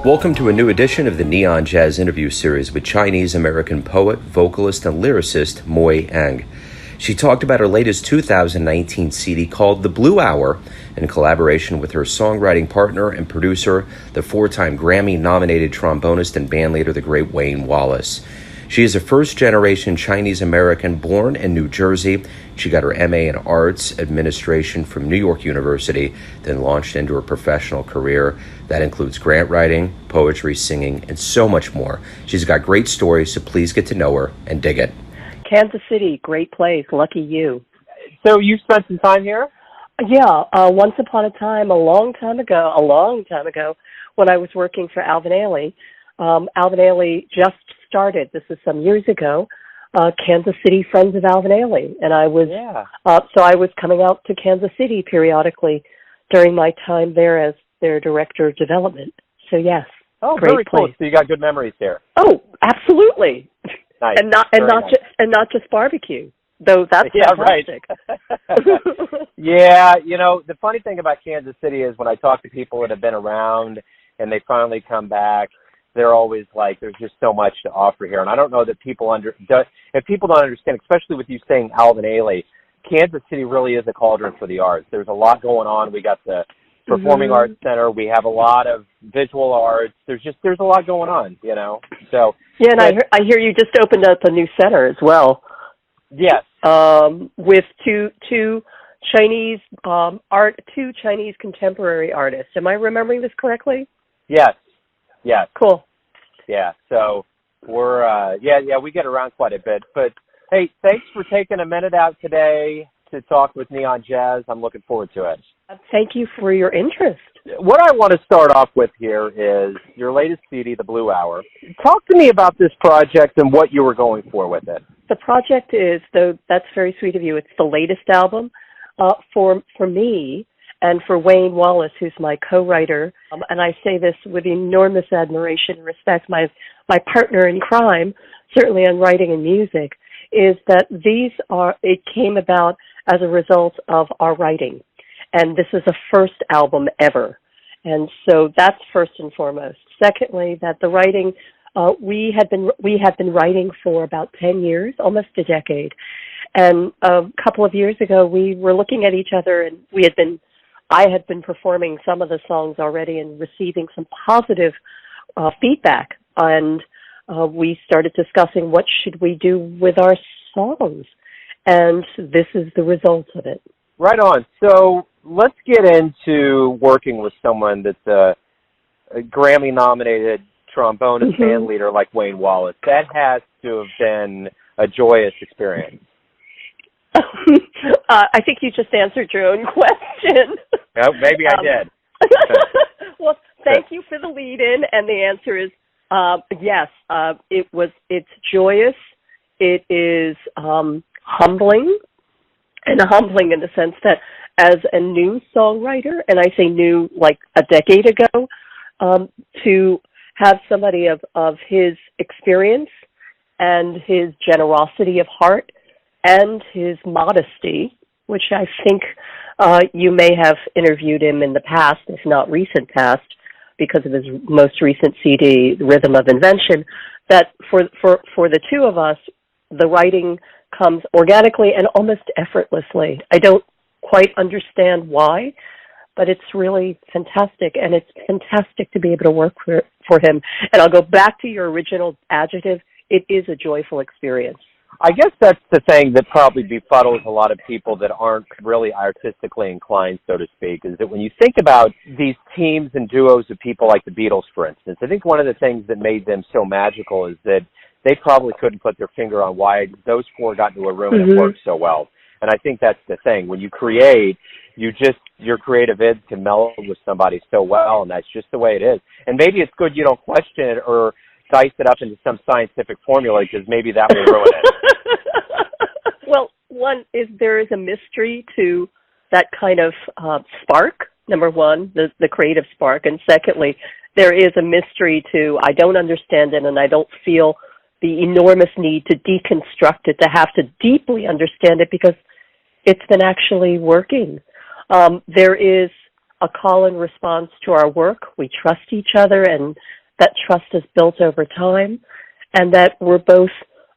Welcome to a new edition of the Neon Jazz interview series with Chinese-American poet, vocalist, and lyricist Moy Eng. She talked about her latest 2019 CD called The Blue Hour in collaboration with her songwriting partner and producer, the four-time Grammy-nominated trombonist and bandleader, the great Wayne Wallace. She is a first-generation Chinese-American born in New Jersey. She got her MA in Arts Administration from New York University, then launched into her professional career. That includes grant writing, poetry, singing, and so much more. She's got great stories, so please get to know her and dig it. Kansas City, great place. Lucky you. So you spent some time here? Yeah, once upon a time, a long time ago, when I was working for Alvin Ailey. Alvin Ailey just started, this is some years ago, Kansas City Friends of Alvin Ailey. And I was, so I was coming out to Kansas City periodically during my time there as their director of development. So yes. Oh, great very cool. place. So you got good memories there. Oh, absolutely. Nice. And not just barbecue, though that's fantastic. Right. Yeah, you know, the funny thing about Kansas City is when I talk to people that have been around and they finally come back, they're always like, there's just so much to offer here. And I don't know that if people don't understand, especially with you saying Alvin Ailey, Kansas City really is a cauldron for the arts. There's a lot going on. We got the Performing Arts Center. We have a lot of visual arts. There's a lot going on, you know. So yeah, and I hear you just opened up a new center as well. Yes. With two Chinese two Chinese contemporary artists. Am I remembering this correctly? Yes. Yes. Cool. Yeah. So we're we get around quite a bit. But hey, thanks for taking a minute out today to talk with Neon Jazz. I'm looking forward to it. Thank you for your interest. What I want to start off with here is your latest CD, The Blue Hour. Talk to me about this project and what you were going for with it. The project is, though that's very sweet of you, it's the latest album for me and for Wayne Wallace, who's my co-writer. And I say this with enormous admiration and respect. My partner in crime, certainly in writing and music, is that it came about as a result of our writing. And this is a first album ever. And so that's first and foremost. Secondly, that the writing, we had been writing for about 10 years, almost a decade. And a couple of years ago, we were looking at each other and I had been performing some of the songs already and receiving some positive feedback. And we started discussing what should we do with our songs. And this is the result of it. Right on. So let's get into working with someone that's a Grammy-nominated trombonist band leader like Wayne Wallace. That has to have been a joyous experience. I think you just answered your own question. Oh, maybe I did. Well, thank you for the lead-in, and the answer is yes. It's joyous. It is humbling, and humbling in the sense that as a new songwriter, and I say new like a decade ago, to have somebody of his experience and his generosity of heart and his modesty, which I think you may have interviewed him in the past, if not recent past, because of his most recent CD, Rhythm of Invention, that for the two of us, the writing comes organically and almost effortlessly. I don't quite understand why, but it's really fantastic, and it's fantastic to be able to work for him. And I'll go back to your original adjective. It is a joyful experience. I guess that's the thing that probably befuddles a lot of people that aren't really artistically inclined, so to speak, is that when you think about these teams and duos of people like the Beatles, for instance, I think one of the things that made them so magical is that they probably couldn't put their finger on why those four got into a room and it worked so well. And I think that's the thing. When you create, your creative id can meld with somebody so well, and that's just the way it is. And maybe it's good you don't question it or dice it up into some scientific formula, because maybe that will ruin it. Well, one is there is a mystery to that kind of spark, number one, the creative spark. And secondly, there is a mystery to I don't understand it, and I don't feel the enormous need to deconstruct it, to have to deeply understand it, because it's been actually working. There is a call and response to our work. We trust each other, and that trust is built over time, and that we're both,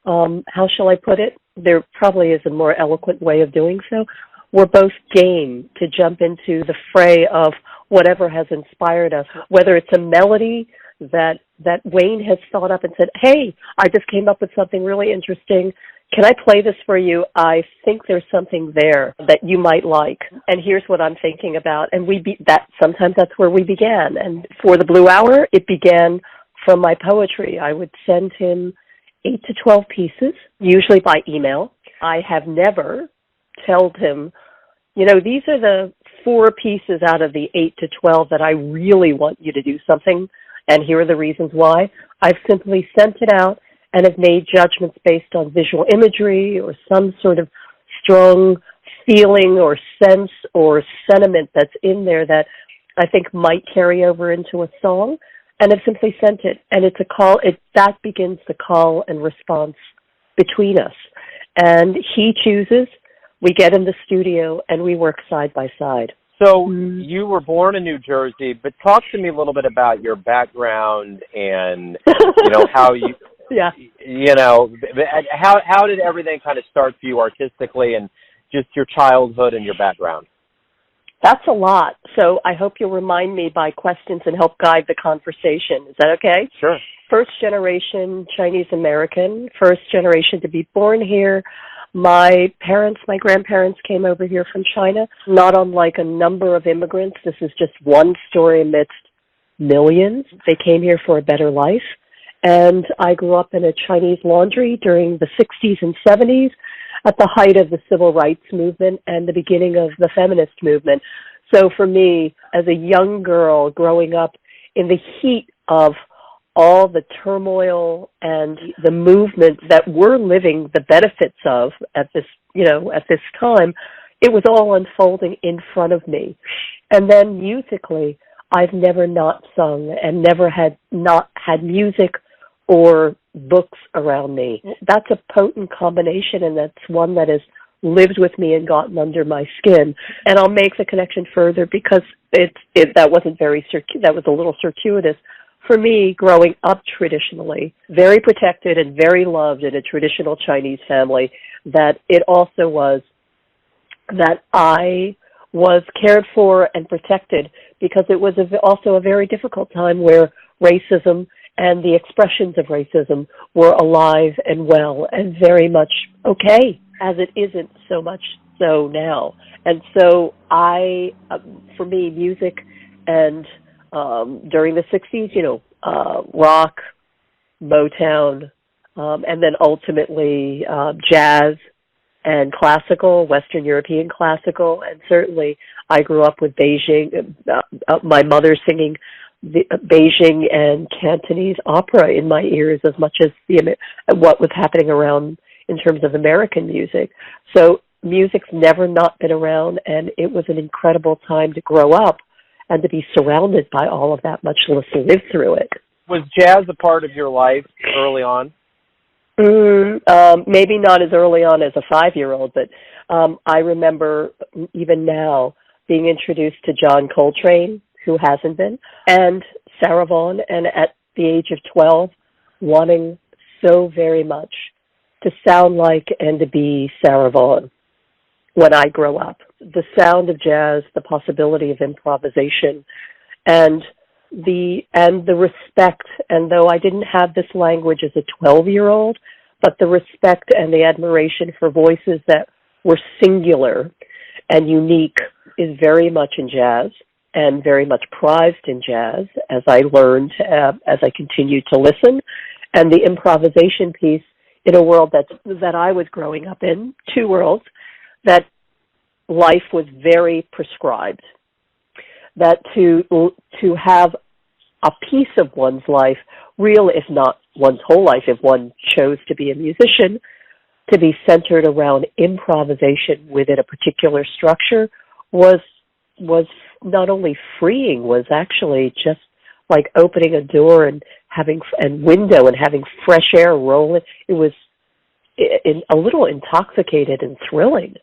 how shall I put it? There probably is a more eloquent way of doing so. We're both game to jump into the fray of whatever has inspired us, whether it's a melody that Wayne has thought up and said, hey, I just came up with something really interesting. Can I play this for you? I think there's something there that you might like. And here's what I'm thinking about. And sometimes that's where we began. And for the Blue Hour, it began from my poetry. I would send him 8 to 12 pieces, usually by email. I have never told him, these are the 4 pieces out of the 8 to 12 that I really want you to do something, and here are the reasons why. I've simply sent it out and have made judgments based on visual imagery or some sort of strong feeling or sense or sentiment that's in there that I think might carry over into a song, and I've simply sent it. And it's a call, that begins the call and response between us. And he chooses, we get in the studio, and we work side by side. So you were born in New Jersey, but talk to me a little bit about your background and, how you... Yeah. How did everything kind of start for you artistically, and just your childhood and your background? That's a lot. So I hope you'll remind me by questions and help guide the conversation. Is that okay? Sure. First generation Chinese American, first generation to be born here. My grandparents came over here from China, not unlike a number of immigrants. This is just one story amidst millions. They came here for a better life. And I grew up in a Chinese laundry during the 60s and 70s at the height of the civil rights movement and the beginning of the feminist movement. So for me, as a young girl growing up in the heat of all the turmoil and the movement that we're living the benefits of at this time, it was all unfolding in front of me. And then musically, I've never not sung and never not had music or books around me. That's a potent combination, and that's one that has lived with me and gotten under my skin. And I'll make the connection further because that was a little circuitous. For me, growing up traditionally, very protected and very loved in a traditional Chinese family, that it also was that I was cared for and protected because it was also a very difficult time where racism and the expressions of racism were alive and well and very much okay, as it isn't so much so now. And so for me, music and during the 60s, rock, Motown, and then ultimately jazz and classical, Western European classical, and certainly I grew up with Beijing, my mother singing the Beijing and Cantonese opera in my ears as much as what was happening around in terms of American music. So music's never not been around, and it was an incredible time to grow up and to be surrounded by all of that, much less live through it. Was jazz a part of your life early on? Maybe not as early on as a 5-year-old, but I remember even now being introduced to John Coltrane, who hasn't been, and Sarah Vaughan, and at the age of 12, wanting so very much to sound like and to be Sarah Vaughan when I grow up. The sound of jazz, the possibility of improvisation, and the respect, and though I didn't have this language as a 12-year-old, but the respect and the admiration for voices that were singular and unique is very much in jazz and very much prized in jazz, as I learned, as I continued to listen. And the improvisation piece in a world that I was growing up in, 2 worlds, that life was very prescribed. That to have a piece of one's life, real if not one's whole life, if one chose to be a musician, to be centered around improvisation within a particular structure was not only freeing, was actually just like opening a door and window and having fresh air roll in. It was a little intoxicated and thrilling.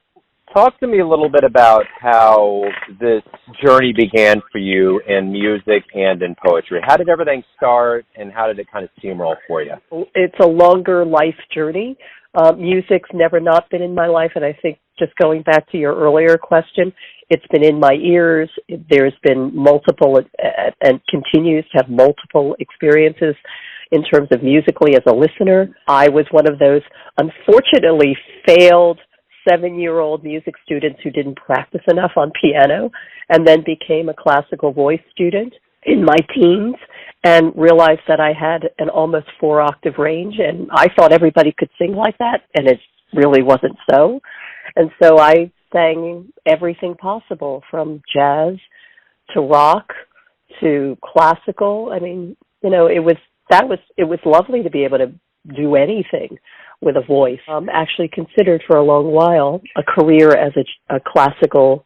Talk to me a little bit about how this journey began for you in music and in poetry. How did everything start, and how did it kind of steamroll for you? It's a longer life journey. Music's never not been in my life, and I think just going back to your earlier question, it's been in my ears. There's been multiple and continues to have multiple experiences in terms of musically as a listener. I was one of those unfortunately failed 7-year-old music students who didn't practice enough on piano and then became a classical voice student in my teens and realized that I had an almost 4-octave range, and I thought everybody could sing like that, and it really wasn't so. And so I sang everything possible, from jazz to rock to classical. I mean, you know, it was lovely to be able to do anything with a voice. Actually considered for a long while a career as a classical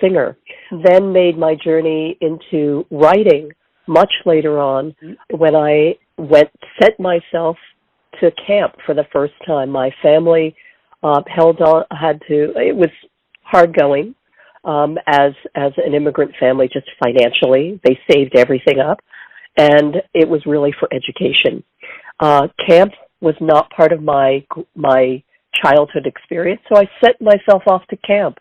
singer. Then made my journey into writing much later on when I sent myself to camp for the first time. My family it was hard going as an immigrant family, just financially. They saved everything up, and it was really for education. Camp was not part of my childhood experience, so I sent myself off to camp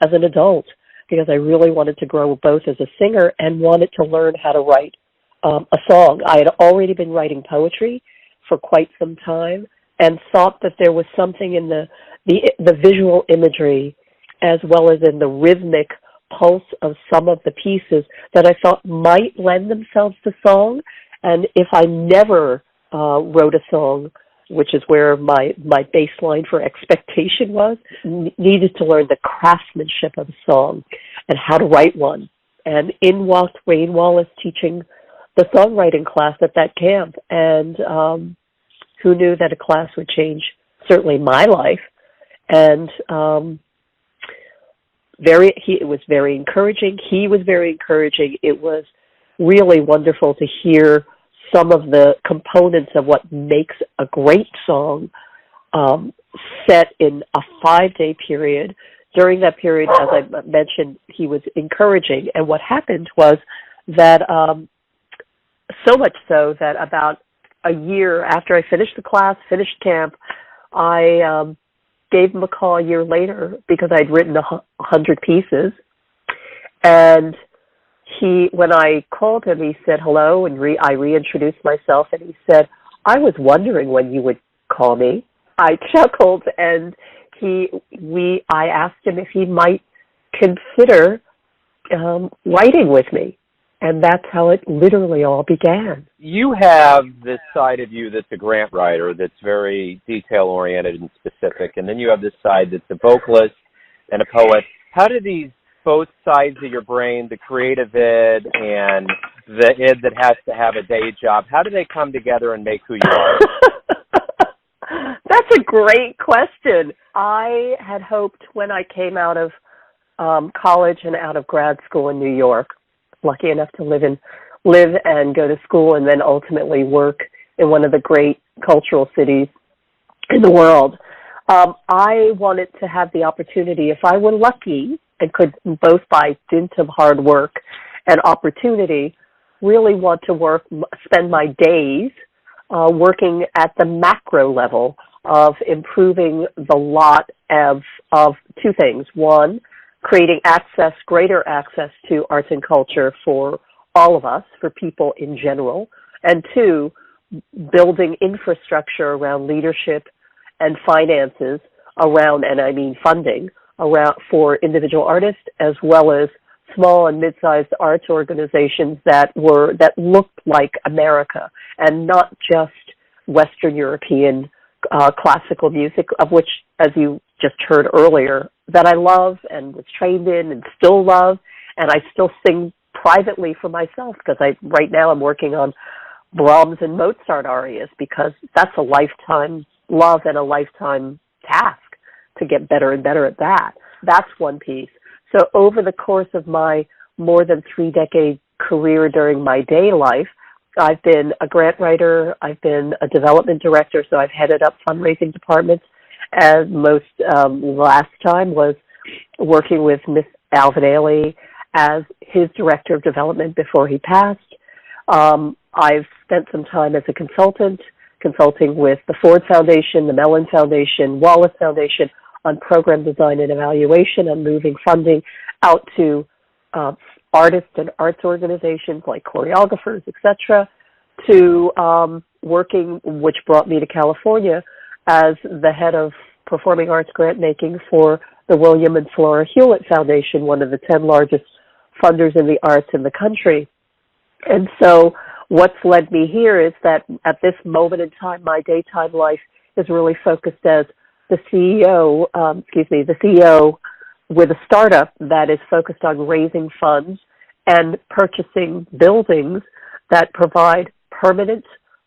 as an adult because I really wanted to grow both as a singer and wanted to learn how to write a song. I had already been writing poetry for quite some time and thought that there was something in the visual imagery as well as in the rhythmic pulse of some of the pieces that I thought might lend themselves to song. And if I never wrote a song, which is where my baseline for expectation was, needed to learn the craftsmanship of a song and how to write one. And in walked Wayne Wallace teaching the songwriting class at that camp. And who knew that a class would change certainly my life. And it was very encouraging. He was very encouraging. It was really wonderful to hear some of the components of what makes a great song set in a 5-day period. During that period, as I mentioned, he was encouraging. And what happened was that so much so that about a year after I finished the class, finished camp, I gave him a call a year later because I'd written 100 pieces. And when I called him, he said hello, and I reintroduced myself, and he said, I was wondering when you would call me. I chuckled, and I asked him if he might consider writing with me. And that's how it literally all began. You have this side of you that's a grant writer that's very detail-oriented and specific, and then you have this side that's a vocalist and a poet. How do these both sides of your brain, the creative id and the id that has to have a day job, how do they come together and make who you are? That's a great question. I had hoped when I came out of college and out of grad school in New York, lucky enough to live and go to school and then ultimately work in one of the great cultural cities in the world. I wanted to have the opportunity, if I were lucky and could, both by dint of hard work and opportunity, really want to spend my days working at the macro level of improving the lot of two things. One, creating greater access to arts and culture for all of us, for people in general. And two, building infrastructure around leadership and finances around, and I mean funding, around for individual artists as well as small and mid-sized arts organizations that looked like America and not just Western European classical music, of which, as you just heard earlier, that I love and was trained in and still love, and I still sing privately for myself because right now I'm working on Brahms and Mozart arias because that's a lifetime love and a lifetime task to get better and better at that. That's one piece. So over the course of my more than 3-decade career during my day life, I've been a grant writer, I've been a development director, so I've headed up fundraising departments, as most last time, was working with Miss Alvin Ailey as his director of development before he passed. I've spent some time as a consulting with the Ford Foundation, the Mellon Foundation, Wallace Foundation on program design and evaluation and moving funding out to artists and arts organizations like choreographers, etc., to working, which brought me to California as the head of performing arts grant making for the William and Flora Hewlett Foundation, one of the 10 largest funders in the arts in the country. And so what's led me here is that at this moment in time, my daytime life is really focused as the CEO with a startup that is focused on raising funds and purchasing buildings that provide permanent,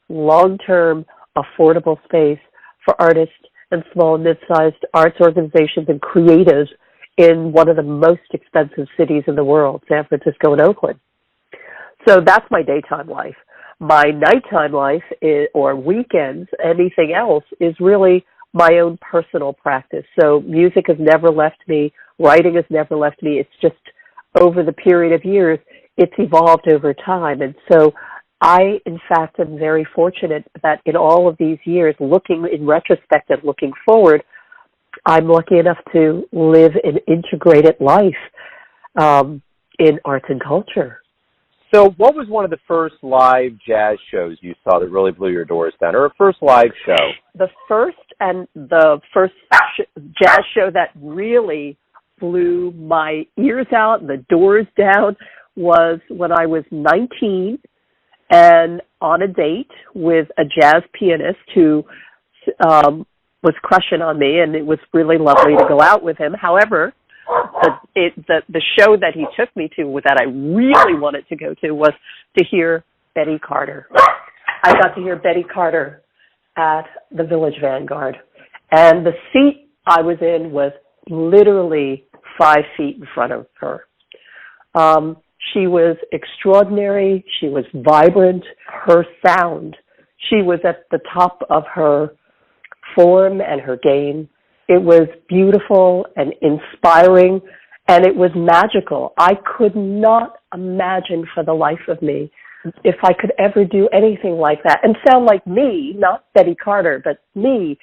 long-term, affordable space for artists and small and mid-sized arts organizations and creatives in one of the most expensive cities in the world, San Francisco and Oakland. So that's my daytime life. My nighttime life or weekends, anything else, is really my own personal practice. So music has never left me. Writing has never left me. It's just over the period of years, it's evolved over time. And so I, in fact, am very fortunate that in all of these years, looking in retrospect and looking forward, I'm lucky enough to live an integrated life in arts and culture. So what was one of the first live jazz shows you saw that really blew your doors down, or a first live show? The first jazz show that really blew my ears out and the doors down was when I was 19 and on a date with a jazz pianist who was crushing on me, and it was really lovely to go out with him. However, the show that he took me to that I really wanted to go to was to hear Betty Carter. I got to hear Betty Carter at the Village Vanguard, and the seat I was in was literally 5 feet in front of her. She was extraordinary. She was vibrant. Her sound, she was at the top of her form and her game. It was beautiful and inspiring, and it was magical. I could not imagine for the life of me if I could ever do anything like that and sound like me, not Betty Carter, but me.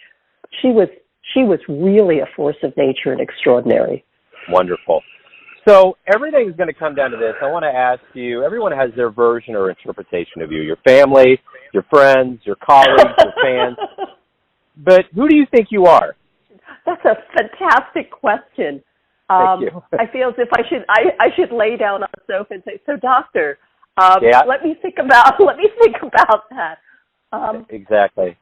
She was really a force of nature and extraordinary. Wonderful. So everything's going to come down to this. I want to ask you, everyone has their version or interpretation of you, your family, your friends, your colleagues, your fans. But who do you think you are? That's a fantastic question. Thank you. I feel as if I should lay down on the sofa and say, "So, doctor, let me think about that." Exactly.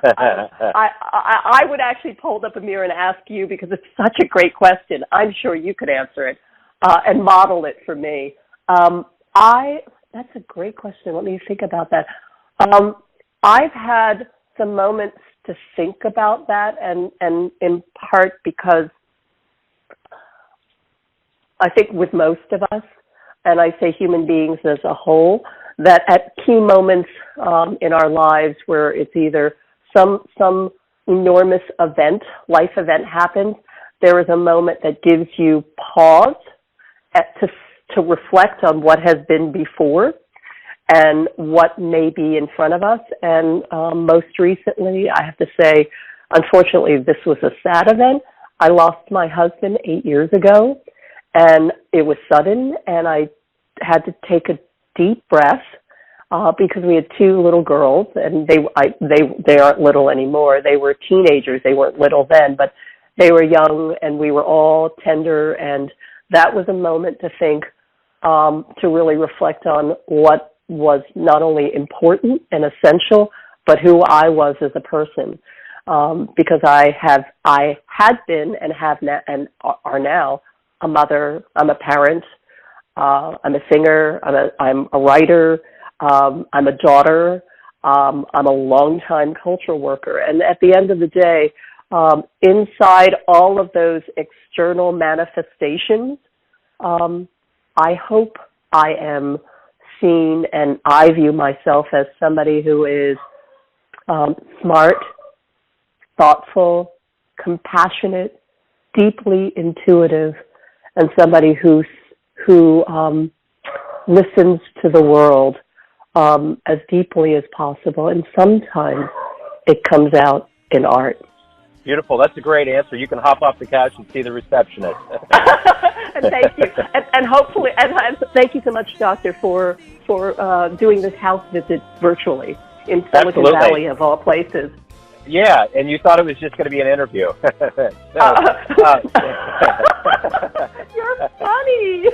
I would actually hold up a mirror and ask you, because it's such a great question. I'm sure you could answer it and model it for me. That's a great question. Let me think about that. I've had some moments to think about that, and in part because I think with most of us, and I say human beings as a whole, that at key moments in our lives where it's either some enormous life event happens, there is a moment that gives you pause to reflect on what has been before and what may be in front of us. And most recently, I have to say, unfortunately, this was a sad event. I lost my husband 8 years ago, and it was sudden, and I had to take a deep breath because we had 2 little girls, and they aren't little anymore. They were teenagers. They weren't little then, but they were young, and we were all tender, and that was a moment to think, to really reflect on what was not only important and essential, but who I was as a person, because I had been and have now and are now a mother. I'm a parent. I'm a singer. I'm a writer. I'm a daughter. I'm a longtime cultural worker. And at the end of the day, inside all of those external manifestations, I hope I am seen, and I view myself as somebody who is smart, thoughtful, compassionate, deeply intuitive, and somebody who listens to the world as deeply as possible. And sometimes it comes out in art. Beautiful. That's a great answer. You can hop off the couch and see the receptionist. And thank you, and hopefully, and thank you so much, Doctor, for doing this house visit virtually in Silicon Absolutely. Valley of all places. Yeah, and you thought it was just going to be an interview. You're funny.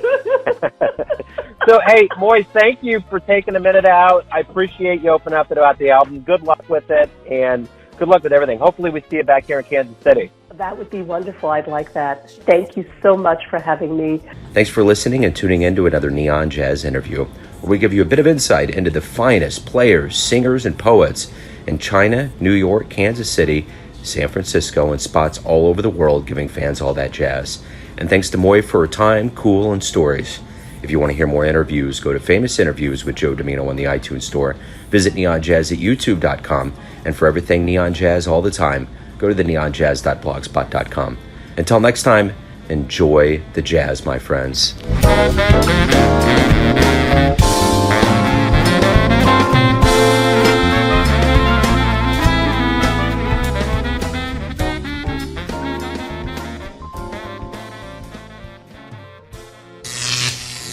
So, hey, Moy, thank you for taking a minute out. I appreciate you opening up about the album. Good luck with it, and good luck with everything. Hopefully we see you back here in Kansas City. That would be wonderful. I'd like that. Thank you so much for having me. Thanks for listening and tuning in to another Neon Jazz interview, where we give you a bit of insight into the finest players, singers, and poets in China, New York, Kansas City, San Francisco, and spots all over the world, giving fans all that jazz. And thanks to Moy for her time, cool, and stories. If you want to hear more interviews, go to Famous Interviews with Joe Domino on the iTunes Store. Visit neonjazz at youtube.com. And for everything Neon Jazz all the time, go to the neonjazz.blogspot.com. Until next time, enjoy the jazz, my friends.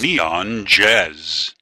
Neon Jazz.